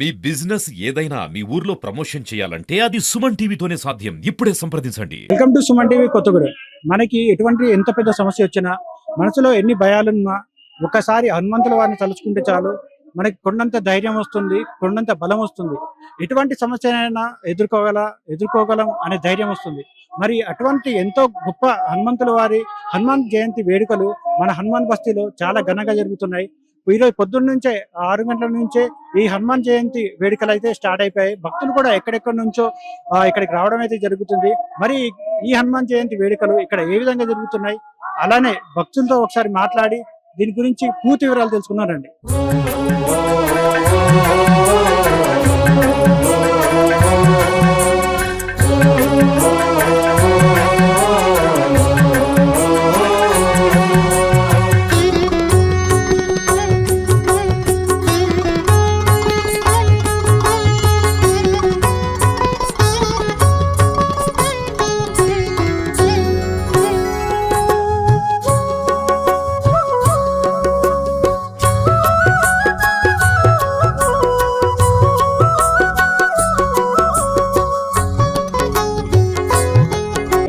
మీ business ఏదైనా మీ ఊర్లో promotion చేయాలంటే అది సుమన్ టీవీతోనే సాధ్యం. ఇప్పుడే సంప్రదించండి. Welcome to Suman TV Kothagudem. మనకి ఎటువంటి ఎంత పెద్ద సమస్య వచ్చినా, మనసులో ఎన్ని భయాలున్నా ఒకసారి హనుమంతుల వారిని తలుచుకుంటే చాలు మనకి కొండంత ధైర్యం వస్తుంది, కొండంత బలం వస్తుంది. ఎటువంటి సమస్యనైనా ఎదుర్కోగలం అనే ధైర్యం వస్తుంది. మరి అటువంటి ఎంతో గొప్ప హనుమంతుల వారి హనుమాన్ జయంతి వేడుకలు మన హనుమాన్ బస్తీలో చాలా ఘనంగా జరుగుతున్నాయి. ఈరోజు పొద్దున్న నుంచే 6 గంటల నుంచే ఈ హనుమాన్ జయంతి వేడుకలు అయితే స్టార్ట్ అయిపోయాయి. భక్తులు కూడా ఎక్కడెక్కడి నుంచో ఇక్కడికి రావడం అయితే జరుగుతుంది. మరి ఈ హనుమాన్ జయంతి వేడుకలు ఇక్కడ ఏ విధంగా జరుగుతున్నాయి, అలానే భక్తులతో ఒకసారి మాట్లాడి దీని గురించి పూర్తి వివరాలు తెలుసుకున్నారండి.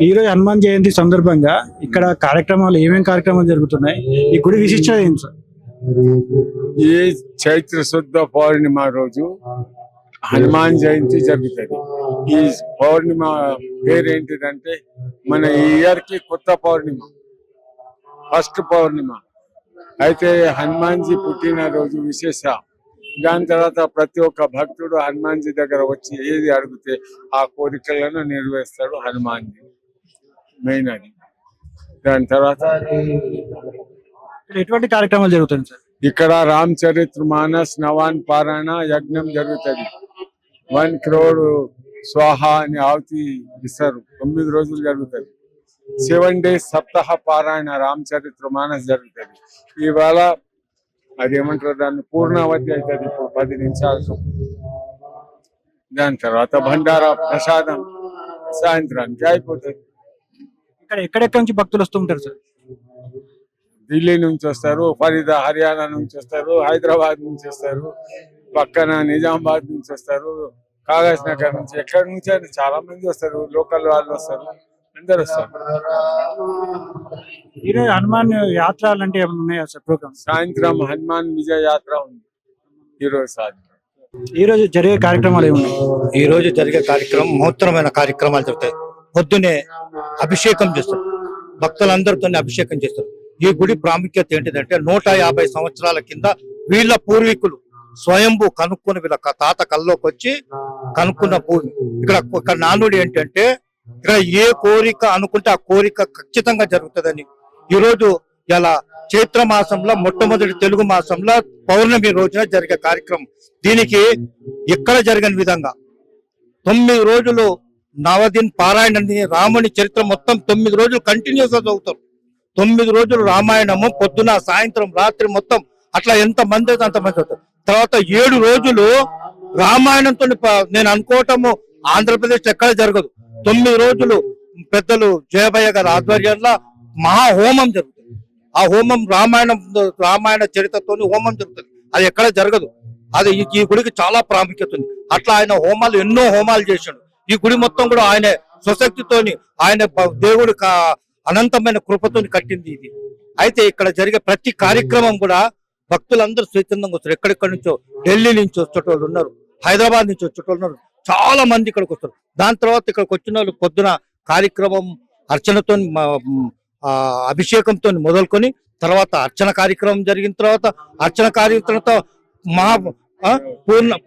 ఈ రోజు హనుమాన్ జయంతి సందర్భంగా ఇక్కడ ఏమేమి కార్యక్రమాలు జరుగుతున్నాయి, ఈ గుడి విశిష్టత ఏంటి సార్? ఈ చైత్ర శుద్ధ పౌర్ణిమ రోజు హనుమాన్ జయంతి జరుగుతుంది. ఈ పౌర్ణిమ పేరేంటిదంటే మన ఈ ఇయర్ కి కొత్త పౌర్ణిమ, ఫస్ట్ పౌర్ణిమ. అయితే హనుమాన్జీ పుట్టినరోజు విశేష. దాని తర్వాత ప్రతి ఒక్క భక్తుడు హనుమాన్జీ దగ్గర వచ్చి ఏది అడిగితే ఆ కోరికలను నెరవేరుస్తాడు హనుమాన్జీ. మెయిన్ అది. దాని తర్వాత ఎటువంటి కార్యక్రమాలు జరుగుతుంది సార్? ఇక్కడ రామచరిత్ర మానస్ నవాన్ పారాయణ యజ్ఞం జరుగుతుంది. 1 crore స్వాహ అని ఆవుతి ఇస్తారు. 9 రోజులు జరుగుతుంది. 7 days సప్తాహ పారాయణ రామచరిత్ర మానస్ జరుగుతుంది. ఇవాళ అది ఏమంటారు, దాన్ని పూర్ణావతి అవుతుంది ఇప్పుడు 10 నిమిషాలకు. దాని తర్వాత భండారా ప్రసాదం సాయంత్రానికి అయిపోతుంది. ఇక్కడ ఎక్కడెక్కడి నుంచి భక్తులు వస్తూ ఉంటారు సార్? ఢిల్లీ నుంచి వస్తారు, ఫరీదా హర్యానా నుంచి వస్తారు, హైదరాబాద్ నుంచి వస్తారు, పక్కన నిజామాబాద్ నుంచి వస్తారు, కాగజ్ నగర్ నుంచి, ఎక్కడి నుంచి అయినా చాలా మంది వస్తారు. లోకల్ వాళ్ళు వస్తారు, అందరు వస్తారు. ఈరోజు హనుమాన్ యాత్ర అంటే ఏమైనా ఉన్నాయా సార్ ప్రోగ్రామ్? సాయంత్రం హనుమాన్ విజయ యాత్ర ఉంది ఈరోజు సాయంత్రం. ఈ రోజు జరిగే కార్యక్రమాలు ఏమున్నాయి? ఈ రోజు జరిగే కార్యక్రమం మహత్తరమైన కార్యక్రమాలు జరుగుతాయి. పొద్దునే అభిషేకం చేస్తారు, భక్తులందరితో అభిషేకం చేస్తారు. ఈ గుడి ప్రాముఖ్యత ఏంటిదంటే 150 సంవత్సరాల కింద వీళ్ళ పూర్వీకులు స్వయంభూ కనుక్కుని వీళ్ళ తాత కల్లోకి వచ్చి కనుక్కున్న భూమి. ఇక్కడ నానుడి ఏంటంటే ఇక్కడ ఏ కోరిక అనుకుంటే ఆ కోరిక ఖచ్చితంగా జరుగుతుందని. ఈ రోజు ఇలా చైత్ర మాసంలో మొట్టమొదటి తెలుగు మాసంలో పౌర్ణమి రోజున జరిగే కార్యక్రమం. దీనికి ఎక్కడ జరిగిన విధంగా 9 రోజులు నవదిన్ పారాయణ, రాముని చరిత్ర మొత్తం 9 రోజులు కంటిన్యూస్ గా చదువుతారు. 9 రోజులు రామాయణము పొద్దున సాయంత్రం రాత్రి మొత్తం అట్లా ఎంత మంది అయితే అంత మంది అవుతారు. తర్వాత 7 రోజులు రామాయణంతో నేను అనుకోవటము ఆంధ్రప్రదేశ్ ఎక్కడ జరగదు. 9 రోజులు పెద్దలు జయభయ్య గారి ఆధ్వర్యంలో మహా హోమం జరుగుతుంది. ఆ హోమం రామాయణ చరిత్రతో హోమం జరుగుతుంది. అది ఎక్కడ జరగదు. అది ఈ గుడికి చాలా ప్రాముఖ్యత ఉంది. అట్లా ఆయన హోమాలు ఎన్నో హోమాలు చేశాడు. ఈ గుడి మొత్తం కూడా ఆయన స్వశక్తితోని, ఆయన దేవుడి అనంతమైన కృపతోని కట్టింది ఇది. అయితే ఇక్కడ జరిగే ప్రతి కార్యక్రమం కూడా భక్తులందరూ స్వచ్ఛందంగా వస్తారు. ఎక్కడెక్కడి నుంచో, ఢిల్లీ నుంచి వచ్చేటోళ్ళు ఉన్నారు, హైదరాబాద్ నుంచి వచ్చేటోళ్ళు ఉన్నారు, చాలా మంది ఇక్కడికి వస్తారు. దాని తర్వాత ఇక్కడికి వచ్చిన వాళ్ళు పొద్దున కార్యక్రమం అర్చనతో అభిషేకంతో మొదలుకొని తర్వాత అర్చన కార్యక్రమం జరిగిన తర్వాత అర్చన కార్యక్రమంతో మహా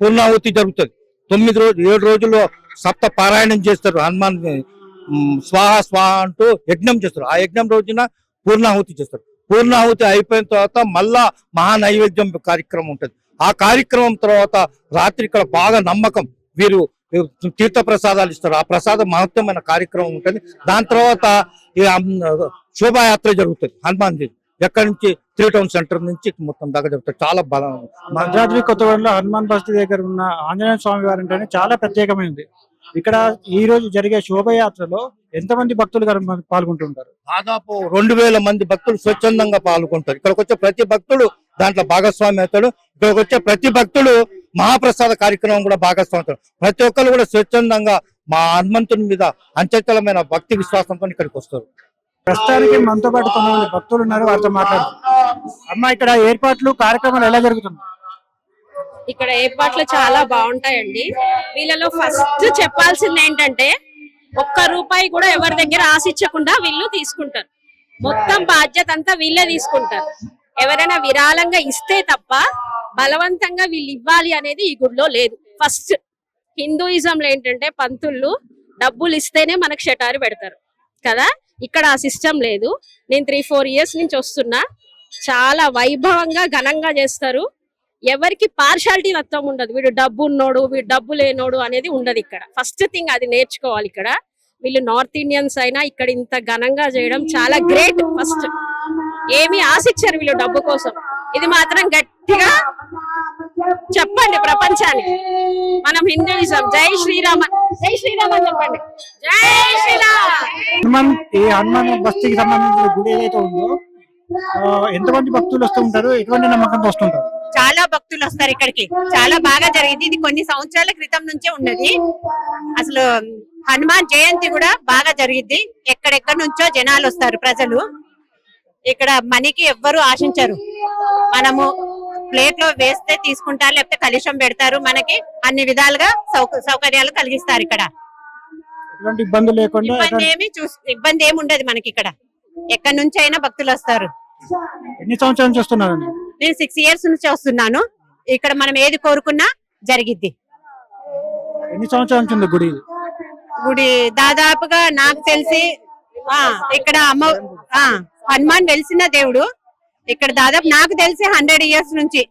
పూర్ణాహుతి జరుగుతుంది. 7 రోజుల్లో సప్త పారాయణం చేస్తారు. హనుమాన్ స్వాహ అంటూ యజ్ఞం చేస్తారు. ఆ యజ్ఞం రోజున పూర్ణాహుతి చేస్తారు. పూర్ణాహుతి అయిపోయిన తర్వాత మళ్ళా మహానైవేద్యం కార్యక్రమం ఉంటుంది. ఆ కార్యక్రమం తర్వాత రాత్రి ఇక్కడ బాగా నమ్మకం వీరు తీర్థ ప్రసాదాలు ఇస్తారు. ఆ ప్రసాదం మహత్వమైన కార్యక్రమం ఉంటుంది. దాని తర్వాత శోభాయాత్ర జరుగుతుంది. హనుమాన్ జీ ఎక్కడి నుంచి 3 టౌన్ సెంటర్ నుంచి మొత్తం దగ్గర జరుగుతుంది. చాలా బలం. భద్రాద్రి కొత్తగూడెంలో హనుమాన్ బస్తీ దగ్గర ఉన్న ఆంజనేయ స్వామి వారి అంటే చాలా ప్రత్యేకమైనది. ఇక్కడ ఈ రోజు జరిగే శోభయాత్రలో ఎంతమంది భక్తులు పాల్గొంటుంటారు? దాదాపు 2000 మంది భక్తులు స్వచ్ఛందంగా పాల్గొంటారు. ఇక్కడికి వచ్చే ప్రతి భక్తుడు దాంట్లో భాగస్వామి అవుతాడు. ఇక్కడికి వచ్చే ప్రతి భక్తుడు మహాప్రసాద కార్యక్రమం కూడా భాగస్వామ్యం. ప్రతి ఒక్కరు కూడా స్వచ్ఛందంగా మా హనుమంతుని మీద అంత్యతలమైన భక్తి విశ్వాసంతో ఇక్కడికి వస్తారు. ప్రస్తుతానికి మనతో పాటు కొంతమంది భక్తులు ఉన్నారు, వారితో మాట్లాడుతున్నారు. అమ్మ, ఇక్కడ ఏర్పాట్లు కార్యక్రమాలు ఎలా జరుగుతుంది? ఇక్కడ ఏర్పాట్లు చాలా బాగుంటాయండి. వీళ్ళలో ఫస్ట్ చెప్పాల్సింది ఏంటంటే ఒక్క రూపాయి కూడా ఎవరి దగ్గర ఆశించకుండా వీళ్ళు తీసుకుంటారు. మొత్తం బాధ్యత అంతా వీళ్ళే తీసుకుంటారు. ఎవరైనా విరాళంగా ఇస్తే తప్ప బలవంతంగా వీళ్ళు ఇవ్వాలి అనేది ఈ గుడిలో లేదు. ఫస్ట్ హిందూయిజంలో ఏంటంటే పంతుళ్ళు డబ్బులు ఇస్తేనే మనకు షటారి పెడతారు కదా, ఇక్కడ ఆ సిస్టమ్ లేదు. నేను 3-4 ఇయర్స్ నుంచి వస్తున్నా. చాలా వైభవంగా ఘనంగా చేస్తారు. ఎవరికి పార్షాలిటీ మొత్తం ఉండదు. వీడు డబ్బు ఉన్నోడు, వీడు డబ్బు లేనోడు అనేది ఉండదు ఇక్కడ. ఫస్ట్ థింగ్ అది నేర్చుకోవాలి ఇక్కడ. వీళ్ళు నార్త్ ఇండియన్స్ అయినా ఇక్కడ ఇంత ఘనంగా చేయడం చాలా గ్రేట్. ఫస్ట్ ఏమి ఆశించారు వీళ్ళు డబ్బు కోసం. ఇది మాత్రం గట్టిగా చెప్పండి ప్రపంచానికి. మనం హిందూయిజం జై శ్రీరామ, జై శ్రీరామ చెప్పండి, జై శ్రీరామ్. ఈ హనుమాన్ బస్తీకి సంబంధించిన గుడి ఏదైతే ఉందో ఎంతమంది భక్తులు వస్తూ ఉంటారు, ఎటువంటి నమ్మకంతో వస్తుంటారు? చాలా భక్తులు వస్తారు ఇక్కడికి. చాలా బాగా జరిగింది. ఇది కొన్ని సంవత్సరాల క్రితం నుంచే ఉన్నది. అసలు హనుమాన్ జయంతి కూడా బాగా జరిగింది. ఎక్కడెక్కడ నుంచో జనాలు వస్తారు, ప్రజలు. ఇక్కడ మనీకి ఎవ్వరు ఆశించరు. మనము ప్లేట్ లో వేస్తే తీసుకుంటారు, లేకపోతే కలుషం పెడతారు. మనకి అన్ని విధాలుగా సౌకర్యాలు కలిగిస్తారు ఇక్కడ. ఎటువంటి ఇబ్బంది లేకుండా ఇబ్బంది ఏమి ఉండదు మనకి ఇక్కడ. ఎక్కడి నుంచి అయినా భక్తులు వస్తారు. ఎన్ని సంవత్సరాల నుంచి వస్తున్నారు? నేను 6 ఇయర్స్ నుంచి వస్తున్నాను. ఇక్కడ మనం ఏది కోరుకున్నా జరిగిద్ది. ఎన్ని సంవత్సరాల నుంచి ఉంది గుడి? గుడి దాదాపుగా నాకు తెలిసి ఇక్కడ హనుమాన్ వెలిసిన దేవుడు ఇక్కడ దాదాపు నాకు తెలిసి 100 ఇయర్స్ నుంచి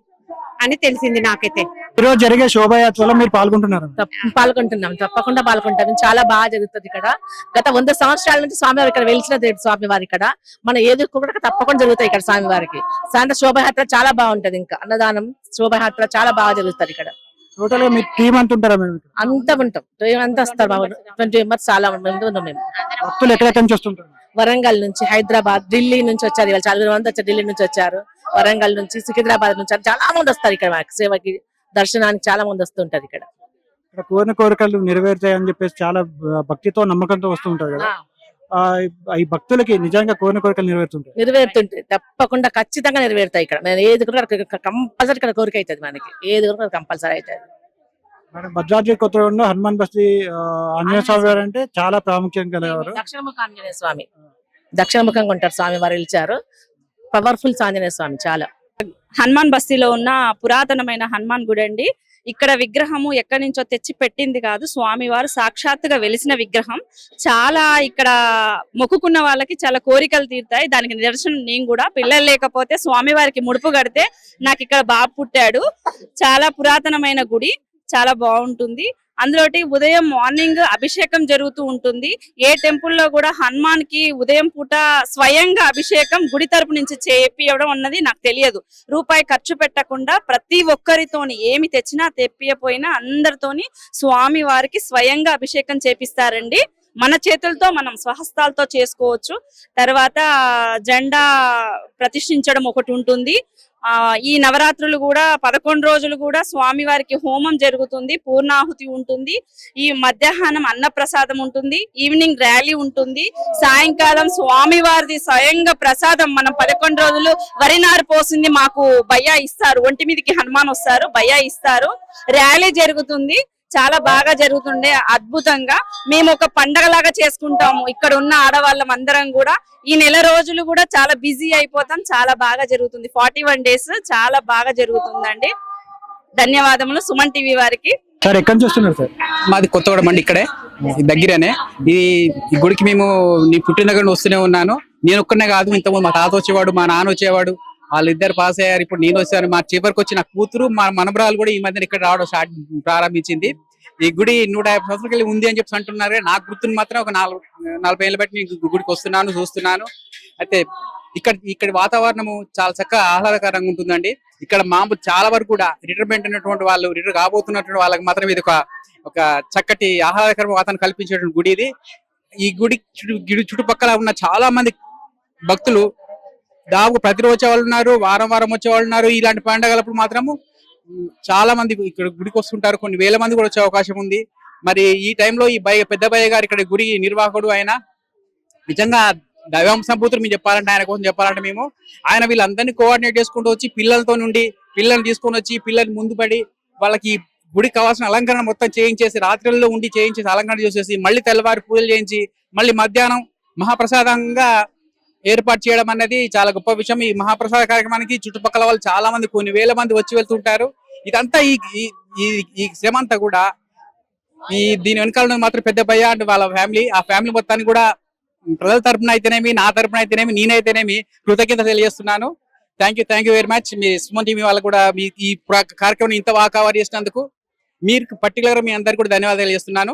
అని తెలిసింది నాకైతే. ఈరోజు జరిగే శోభాయాత్రలో మీరు పాల్గొంటున్నారు? పాల్గొంటున్నాం, తప్పకుండా పాల్గొంటాం. చాలా బాగా జరుగుతుంది ఇక్కడ. గత 100 సంవత్సరాల నుంచి స్వామివారి ఇక్కడ వెలిసిన దేవుడు స్వామివారి. ఇక్కడ మన ఏది కూడా తప్పకుండా జరుగుతాయి ఇక్కడ స్వామివారికి. సాయంత్రం శోభాయాత్ర చాలా బాగుంటది. ఇంకా అన్నదానం శోభాయాత్ర చాలా బాగా జరుగుతుంది ఇక్కడ. టోటల్ గా మీ టీం అంత ఉంటారా? అంతా ఉంటాం, అంతా వస్తారు. 20 మెంబర్స్ చాలా మంది ఉన్నాం మేము. భక్తులు ఎక్కడెక్కడి నుంచి వస్తుంటారు? వరంగల్ నుంచి, హైదరాబాద్, ఢిల్లీ నుంచి వచ్చారు. ఇవాళ చాలా మంది వచ్చారు. ఢిల్లీ నుంచి వచ్చారు, వరంగల్ నుంచి, సికింద్రాబాద్ నుంచి చాలా మంది వస్తారు ఇక్కడ సేవకి, దర్శనానికి చాలా మంది వస్తుంటారు ఇక్కడ. కోరిన కోరికలు నెరవేరుతాయని చెప్పేసి చాలా భక్తితో నమ్మకంతో వస్తూ ఉంటారు కదా. ఈ భక్తులకి నిజంగా కోరిన కోరికలు నెరవేరుతుంటాయి. తప్పకుండా ఖచ్చితంగా నెరవేరుతాయి ఇక్కడ. నేను ఏది కూడా కంపల్సరీ ఇక్కడ కోరిక అవుతుంది మనకి. ఏది కూడా కంపల్సరీ అవుతుంది. భద్రాద్రి కొత్తగూడెంలో హనుమాన్ బస్తీ ఆంజనేయ స్వామి వారు అంటే చాలా ప్రాముఖ్యం కలవారు. దక్షిణముఖ ఆంజనేయ స్వామి, దక్షిణముఖంగా ఉంటారు స్వామి వారు. ఇచ్చారు పవర్ఫుల్ ఆంజనేయ స్వామి. చాలా హనుమాన్ బస్తీలో ఉన్న పురాతనమైన హనుమాన్ గుడి అండి. ఇక్కడ విగ్రహము ఎక్కడి నుంచో తెచ్చి పెట్టింది కాదు, స్వామివారు సాక్షాత్తుగా వెలిసిన విగ్రహం. చాలా ఇక్కడ మొక్కుకున్న వాళ్ళకి చాలా కోరికలు తీరుతాయి. దానికి నిదర్శనం నేను కూడా. పిల్లలు లేకపోతే స్వామివారికి ముడుపు కడితే నాకు ఇక్కడ బాబు పుట్టాడు. చాలా పురాతనమైన గుడి, చాలా బాగుంటుంది. అందులోటి ఉదయం మార్నింగ్ అభిషేకం జరుగుతూ ఉంటుంది. ఏ టెంపుల్లో కూడా హనుమాన్ కి ఉదయం పూట స్వయంగా అభిషేకం గుడి తరపు నుంచి చేపియడం అన్నది నాకు తెలియదు. రూపాయి ఖర్చు పెట్టకుండా ప్రతి ఒక్కరితోని ఏమి తెచ్చినా తెప్పియపోయినా అందరితోని స్వామి వారికి స్వయంగా అభిషేకం చేపిస్తారండి. మన చేతులతో మనం స్వహస్తాలతో చేసుకోవచ్చు. తర్వాత జెండా ప్రతిష్ఠించడం ఒకటి ఉంటుంది. ఈ నవరాత్రులు కూడా 11 రోజులు కూడా స్వామి వారికి హోమం జరుగుతుంది, పూర్ణాహుతి ఉంటుంది. ఈ మధ్యాహ్నం అన్నప్రసాదం ఉంటుంది, ఈవినింగ్ ర్యాలీ ఉంటుంది, సాయంకాలం స్వామి వారిది స్వయంగా ప్రసాదం. మనం 11 రోజులు వరినారు పోసింది మాకు భయ్యా ఇస్తారు. ఒంటి మీదకి హనుమాన్ వస్తారు, భయ్యా ఇస్తారు. ర్యాలీ జరుగుతుంది. చాలా బాగా జరుగుతుండే, అద్భుతంగా. మేము ఒక పండగలాగా చేసుకుంటాము ఇక్కడ ఉన్న ఆడవాళ్ళం అందరం కూడా. ఈ నెల రోజులు కూడా చాలా బిజీ అయిపోతాం. చాలా బాగా జరుగుతుంది. 41 డేస్ చాలా బాగా జరుగుతుందండి. ధన్యవాదములు సుమన్ టీవీ వారికి. సార్, ఎక్కడి నుంచి వస్తున్నారు సార్? మాది కొత్తగూడెం అండి, ఇక్కడే దగ్గరనే. ఈ గుడికి మేము నీ పుట్టిన దగ్గర వస్తూనే ఉన్నాను. నేను ఒక్కనే కాదు, ఇంతకుముందు మా తాత వచ్చేవాడు, మా నాన్న వచ్చేవాడు. వాళ్ళిద్దరు పాస్ అయ్యారు. ఇప్పుడు నేను వచ్చాను. మా చివరికి వచ్చి నా కూతురు, మా మనబరాలు కూడా ఈ మధ్యన ఇక్కడ రావడం ప్రారంభించింది. ఈ గుడి 150 సంవత్సరాలు ఉంది అని చెప్పి అంటున్నారు. నాకు గుర్తుని మాత్రం ఒక 40 ఏళ్ళు బట్టి నేను గుడికి వస్తున్నాను, చూస్తున్నాను. అయితే ఇక్కడ వాతావరణము చాలా చక్కగా ఆహ్లాదకరంగా ఉంటుందండి. ఇక్కడ మామూలు చాలా వరకు కూడా రిటైర్మెంట్ అయినటువంటి వాళ్ళు, రిటైర్ కాబోతున్నటువంటి వాళ్ళకి మాత్రం ఇది ఒక చక్కటి ఆహ్లాదకరమైన వాతావరణం కల్పించేటువంటి గుడి ఇది. ఈ గుడి చుట్టుపక్కల ఉన్న చాలా మంది భక్తులు దాదాపు ప్రతిరోజు వచ్చే వాళ్ళు ఉన్నారు, వారం వచ్చే వాళ్ళు ఉన్నారు. ఇలాంటి పండుగలప్పుడు మాత్రము చాలా మంది ఇక్కడ గుడికి వస్తుంటారు, కొన్ని వేల మంది కూడా వచ్చే అవకాశం ఉంది. మరి ఈ టైంలో ఈ పెద్ద భయ్య గారు ఇక్కడ గుడి నిర్వాహకుడు, ఆయన నిజంగా దైవం సంపూతులు మేము చెప్పాలంటే, ఆయన కోసం చెప్పాలంటే మేము ఆయన వీళ్ళందరినీ కోఆర్డినేట్ చేసుకుంటూ వచ్చి పిల్లలతో నుండి పిల్లల్ని తీసుకొని వచ్చి పిల్లల్ని ముందు పడి వాళ్ళకి గుడికి కావాల్సిన అలంకరణ మొత్తం చేయించేసి, రాత్రుల్లో ఉండి చేయించేసి అలంకరణ చేసేసి మళ్ళీ తెల్లవారి పూజలు చేయించి మళ్ళీ మధ్యాహ్నం మహాప్రసాదంగా ఏర్పాటు చేయడం అనేది చాలా గొప్ప విషయం. ఈ మహాప్రసాద కార్యక్రమానికి చుట్టుపక్కల వాళ్ళు చాలా మంది, కొన్ని వేల మంది వచ్చి వెళ్తుంటారు. ఇదంతా ఈ శ్రమ అంతా కూడా దీని వెనకాల మాత్రం పెద్ద భయ్య అంటే వాళ్ళ ఫ్యామిలీ, ఆ ఫ్యామిలీ మొత్తాన్ని కూడా ప్రజల తరపున అయితేనేమి, నా తరపున అయితేనేమి, నేనైతేనేమి కృతజ్ఞత తెలియజేస్తున్నాను. Thank you very much. Me Suman TV వాళ్ళకు కూడా మీ ఈ కార్యక్రమం ఇంత బాగా కవర్ చేసినందుకు మీరు పర్టికులర్ మీ అందరికి కూడా ధన్యవాదాలు తెలియజేస్తున్నాను.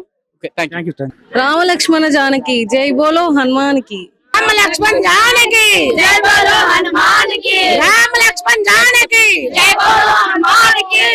Thank you. రామ లక్ష్మణ జానకి జై బోలో హనుమాన్ కి. రామ లక్ష్మణ్ జానకి జై బోలో హనుమాన్ కి. రామ లక్ష్మణ్ జానకి జై బోలో హనుమాన్ కి.